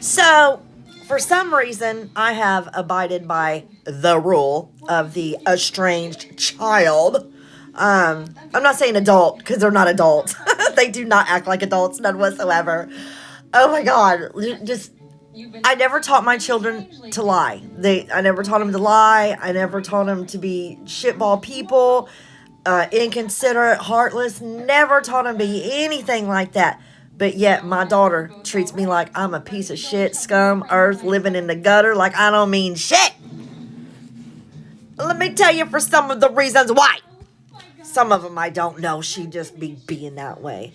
So, for some reason, I have abided by the rule of the estranged child. I'm not saying adult because they're not adults. They do not act like adults, none whatsoever. Oh my God, just I never taught my children to lie. I never taught them to lie. I never taught them to be shitball people, inconsiderate, heartless. Never taught them to be anything like that. But yet my daughter treats me like I'm a piece of shit, scum, earth, living in the gutter, like I don't mean shit. Let me tell you for some of the reasons why. Some of them I don't know. She just be being that way.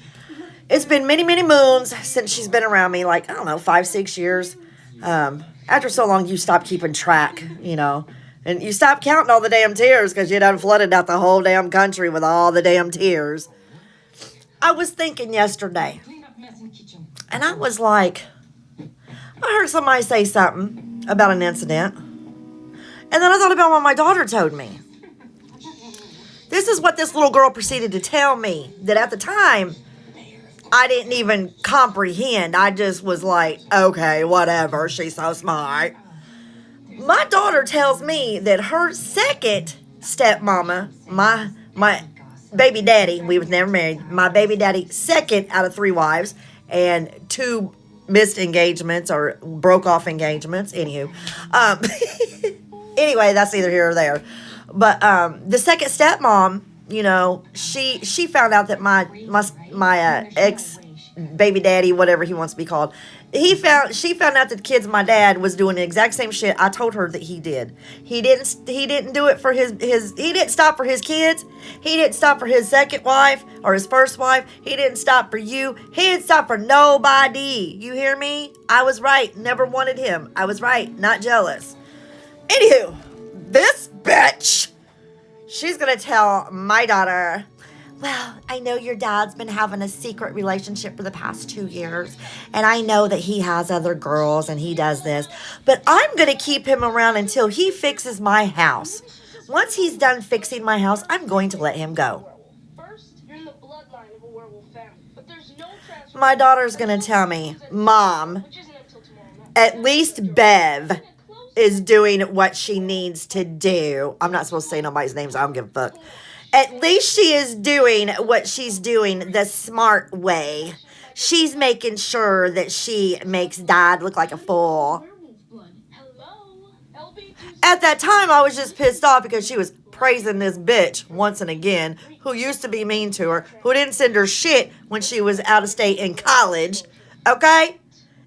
It's been many, many moons since she's been around me, like, I don't know, 5, 6 years. After so long, you stop keeping track, and you stop counting all the damn tears because you done flooded out the whole damn country with all the damn tears. I was thinking yesterday, and I was like, I heard somebody say something about an incident, and then I thought about what my daughter told me. This is what this little girl proceeded to tell me, that at the time, I didn't even comprehend. I just was like, okay, whatever. She's so smart. My daughter tells me that her second stepmama, my baby daddy, we was never married, my baby daddy, second out of 3 wives, and 2 missed engagements or broke off engagements. Anywho. Anyway, that's either here or there. But the second stepmom, she found out that my ex baby daddy, whatever he wants to be called, she found out that the kids my dad was doing the exact same shit I told her that he did. He didn't do it for his he didn't stop for his kids. He didn't stop for his second wife or his first wife. He didn't stop for you. He didn't stop for nobody. You hear me? I was right. Never wanted him. I was right. Not jealous. Anywho, this bitch, she's gonna tell my daughter, well, I know your dad's been having a secret relationship for the past 2 years, and I know that he has other girls and he does this, but I'm gonna keep him around until he fixes my house. Once he's done fixing my house, I'm going to let him go. My daughter's gonna tell me, Mom, at least Bev is doing what she needs to do. I'm not supposed to say nobody's names. I don't give a fuck. At least she is doing what she's doing the smart way. She's making sure that she makes Dad look like a fool. At that time, I was just pissed off because she was praising this bitch once and again, who used to be mean to her, who didn't send her shit when she was out of state in college. Okay?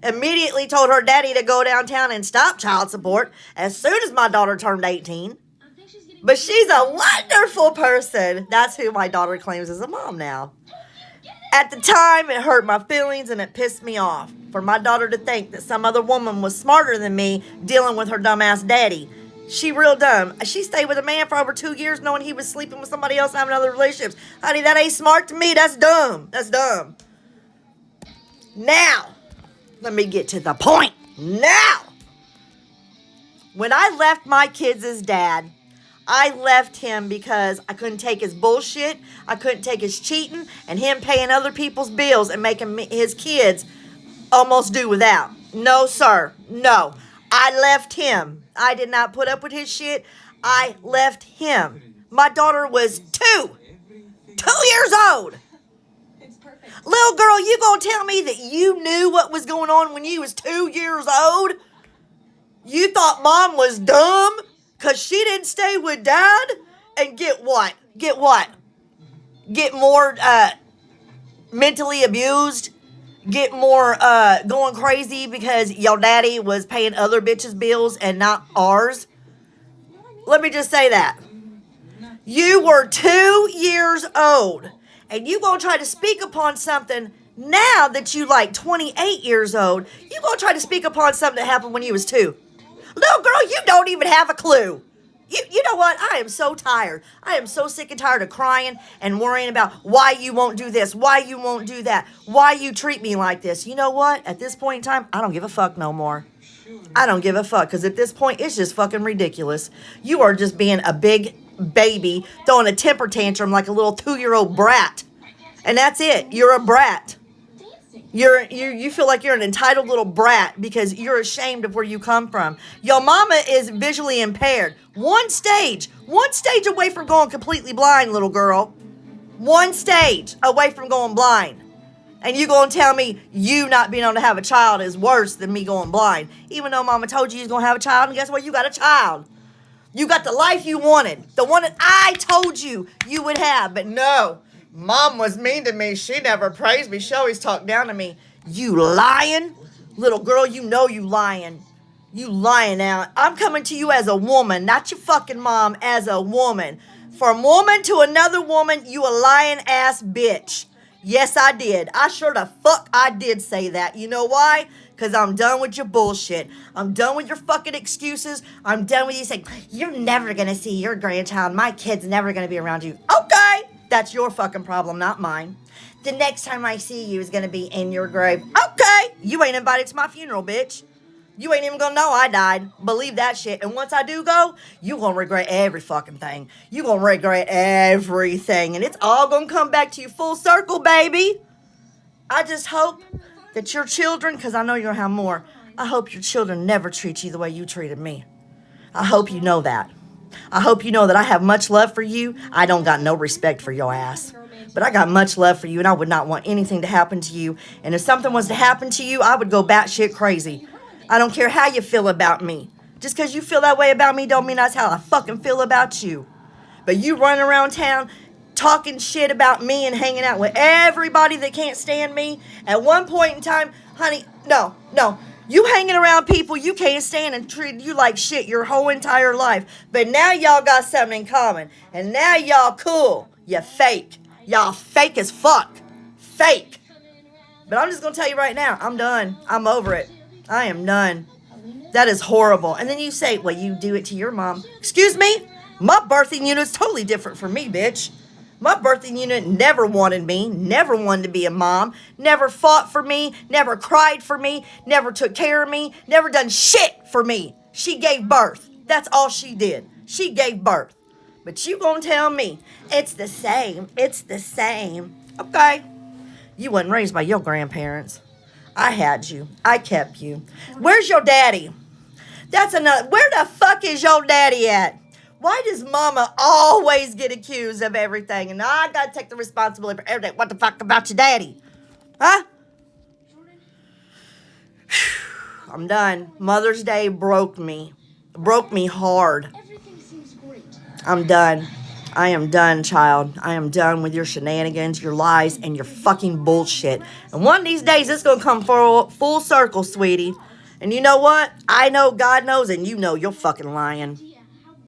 Immediately told her daddy to go downtown and stop child support as soon as my daughter turned 18. But she's a wonderful person. That's who my daughter claims as a mom now. At the time, it hurt my feelings and it pissed me off for my daughter to think that some other woman was smarter than me dealing with her dumbass daddy. She real dumb. She stayed with a man for over 2 years knowing he was sleeping with somebody else and having other relationships. Honey, that ain't smart to me. That's dumb. That's dumb. Now, let me get to the point. Now, when I left my kids' dad, I left him because I couldn't take his bullshit. I couldn't take his cheating and him paying other people's bills and making his kids almost do without. No, sir. No. I left him. I did not put up with his shit. I left him. My daughter was 2 years old. Little girl, you gonna tell me that you knew what was going on when you was 2 years old? You thought Mom was dumb because she didn't stay with Dad? And get what? Get what? Get more mentally abused? Get more going crazy because your daddy was paying other bitches' bills and not ours? Let me just say that. You were 2 years old. And you gonna try to speak upon something now that you like 28 years old. You gonna try to speak upon something that happened when you was 2. Little girl, you don't even have a clue. You know what? I am so tired. I am so sick and tired of crying and worrying about why you won't do this, why you won't do that, why you treat me like this. You know what? At this point in time, I don't give a fuck no more. I don't give a fuck because at this point, it's just fucking ridiculous. You are just being a big baby throwing a temper tantrum like a little 2-year-old brat. And that's it. You're a brat. You feel like you're an entitled little brat because you're ashamed of where you come from. Your mama is visually impaired. One stage away from going completely blind, little girl. One stage away from going blind. And you gonna tell me you not being able to have a child is worse than me going blind. Even though mama told you was gonna have a child, and guess what? You got a child. You got the life you wanted. The one that I told you you would have. But no, mom was mean to me. She never praised me. She always talked down to me. You lying? Little girl, you know you lying. You lying out. I'm coming to you as a woman, not your fucking mom, as a woman. From woman to another woman, you a lying ass bitch. Yes, I did. I sure the fuck I did say that. You know why? Because I'm done with your bullshit. I'm done with your fucking excuses. I'm done with you saying, you're never going to see your grandchild. My kid's never going to be around you. Okay. That's your fucking problem, not mine. The next time I see you is going to be in your grave. Okay. You ain't invited to my funeral, bitch. You ain't even gonna know I died. Believe that shit. And once I do go, you gonna regret every fucking thing. You gonna regret everything. And it's all gonna come back to you full circle, baby. I just hope that your children, because I know you're gonna have more, I hope your children never treat you the way you treated me. I hope you know that. I hope you know that I have much love for you. I don't got no respect for your ass. But I got much love for you, and I would not want anything to happen to you. And if something was to happen to you, I would go batshit crazy. I don't care how you feel about me. Just because you feel that way about me don't mean that's how I fucking feel about you. But you running around town talking shit about me and hanging out with everybody that can't stand me. At one point in time, honey, no. You hanging around people you can't stand and treat you like shit your whole entire life. But now y'all got something in common. And now y'all cool. You fake. Y'all fake as fuck. Fake. But I'm just going to tell you right now, I'm done. I'm over it. I am done. That is horrible. And then you say, well, you do it to your mom. Excuse me? My birthing unit's totally different from me, bitch. My birthing unit never wanted me, never wanted to be a mom, never fought for me, never cried for me, never took care of me, never done shit for me. She gave birth. That's all she did. She gave birth. But you gonna tell me it's the same. It's the same. Okay. You wasn't raised by your grandparents. I had you. I kept you. Where's your daddy? That's another. Where the fuck is your daddy at? Why does mama always get accused of everything? And I gotta take the responsibility for everything. What the fuck about your daddy? Huh? I'm done. Mother's Day broke me. Broke me hard. I'm done. I am done, child. I am done with your shenanigans, your lies, and your fucking bullshit. And one of these days, it's going to come full circle, sweetie. And you know what? I know, God knows, and you know you're fucking lying.